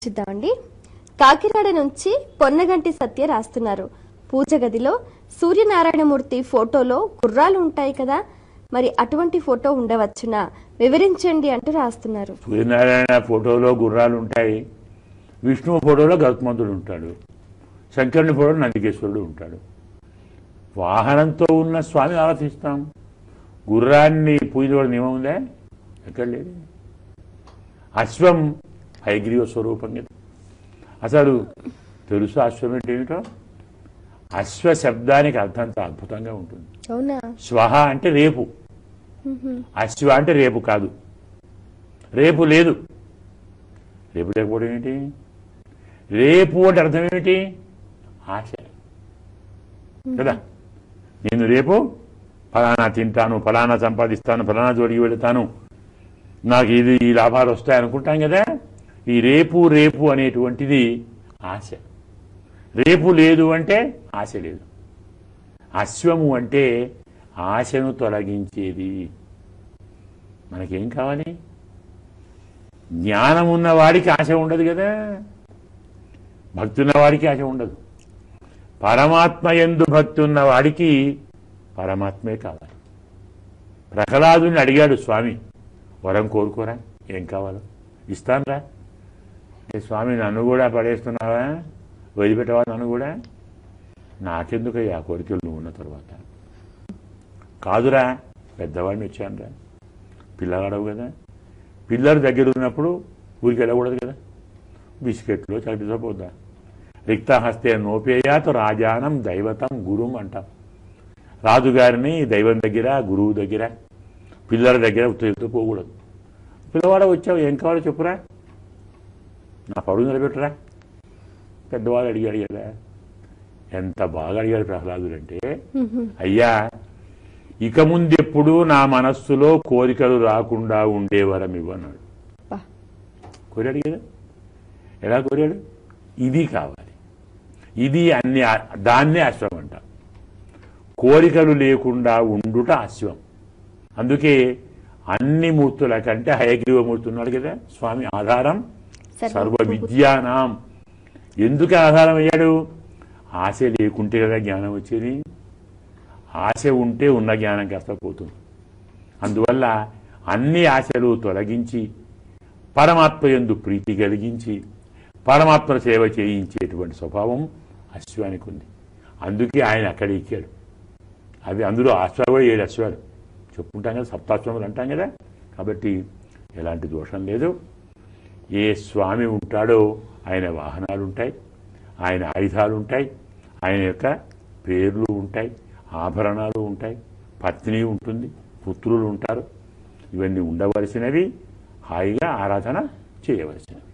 చూద్దామండి. కాకినాడ నుంచి పొన్నగంటి సత్య రాస్తున్నారు. పూజ గదిలో సూర్యనారాయణమూర్తి ఫోటోలో గుర్రాలు ఉంటాయి కదా, మరి అటువంటి ఫోటో ఉండవచ్చునా, వివరించండి అంటూ రాస్తున్నారు. సూర్యనారాయణ ఫోటోలో గుర్రాలు ఉంటాయి, విష్ణువు ఫోటోలో గరుత్మంతుడు ఉంటాడు, శంకరుని ఫోటోలో నందికేశ్వరుడు ఉంటాడు. వాహనంతో ఉన్న స్వామిని ఆరాధిస్తాం. గుర్రాన్ని పూజలో నియమం ఉందా? ఎక్కడ లేదు. అశ్వం హయగ్రీవ స్వరూపం కదా. అసలు తెలుసు అశ్వం అంటే ఏమిటో? అశ్వ శబ్దానికి అర్థంతో అద్భుతంగా ఉంటుంది. అవునా? స్వహ అంటే రేపు, అశ్వ అంటే రేపు కాదు, రేపు లేదు. రేపు లేకపోవడం ఏమిటి? రేపు అంటే అర్థం ఏమిటి? ఆశ కదా. నేను రేపు ఫలానా తింటాను, ఫలానా సంపాదిస్తాను, ఫలానా జోడికి వెళతాను, నాకు ఇది ఈ లాభాలు వస్తాయి అనుకుంటాం కదా. ఈ రేపు రేపు అనేటువంటిది ఆశ. రేపు లేదు అంటే ఆశ లేదు. అశ్వము అంటే ఆశను తొలగించేది. మనకేం కావాలి? జ్ఞానం ఉన్నవాడికి ఆశ ఉండదు కదా, భక్తి ఉన్నవాడికి ఆశ ఉండదు. పరమాత్మ యందు భక్తి ఉన్నవాడికి పరమాత్మే కావాలి. ప్రహ్లాదుని అడిగాడు స్వామి, వరం కోరుకోరా, ఏం కావాలో ఇస్తానురా. స్వామి నన్ను కూడా పడేస్తున్నావా, వదిలిపెట్టవా నన్ను కూడా? నాకెందుకయ్యా కోరికలు నువ్వు ఉన్న తర్వాత? కాదురా, పెద్దవాడిని వచ్చానురా, పిల్లవాడవు కదా. పిల్లలు దగ్గర ఉన్నప్పుడు ఊరికి వెళ్ళకూడదు కదా. బిస్కెట్లు చదివిపోద్దా. రిక్తహస్తే నోపేయాత రాజానం దైవతం గురుం అంటాం. రాజుగారిని దైవం దగ్గర, గురువు దగ్గర, పిల్లల దగ్గర ఉత్తేజంతో పోకూడదు. పిల్లవాడ వచ్చావు, ఏం కావాలో చెప్పురా, నా పడుగు నిలబెట్టురా. పెద్దవాడు అడిగాడు కదా. ఎంత బాగా అడిగాడు ప్రహ్లాదుడు అంటే, అయ్యా ఇక ముందెప్పుడు నా మనస్సులో కోరికలు రాకుండా ఉండేవరం ఇవ్వన్నాడు. కోరాడు కదా. ఎలా కోరాడు? ఇది కావాలి, ఇది అన్ని, దాన్నే అశ్వం అంట. కోరికలు లేకుండా ఉండుట అశ్వం. అందుకే అన్ని మూర్తుల కంటే హయగ్రీవ మూర్తి ఉన్నాడు కదా స్వామి. ఆధారం సర్వ విద్యానాం. ఎందుకు ఆధారం అయ్యాడు? ఆశ లేకుంటే కదా జ్ఞానం వచ్చేది. ఆశ ఉంటే ఉన్న జ్ఞానం కాస్త పోతుంది. అందువల్ల అన్ని ఆశలు తొలగించి పరమాత్మ యందు ప్రీతి కలిగించి పరమాత్మ సేవ చేయించేటువంటి స్వభావం అశ్వానికి ఉంది. అందుకే ఆయన అక్కడ ఎక్కాడు. అవి అందులో అశ్వాలు కూడా 7 అశ్వాలు చెప్పుకుంటాం కదా, సప్తాశ్వములు అంటాం కదా. కాబట్టి ఎలాంటి దోషం లేదు. ఏ స్వామి ఉంటాడో ఆయన వాహనాలు ఉంటాయి, ఆయన ఆయుధాలు ఉంటాయి, ఆయన యొక్క పేర్లు ఉంటాయి, ఆభరణాలు ఉంటాయి, పత్ని ఉంటుంది, పుత్రులు ఉంటారు. ఇవన్నీ ఉండవలసినవి, హాయిగా ఆరాధన చేయవలసినవి.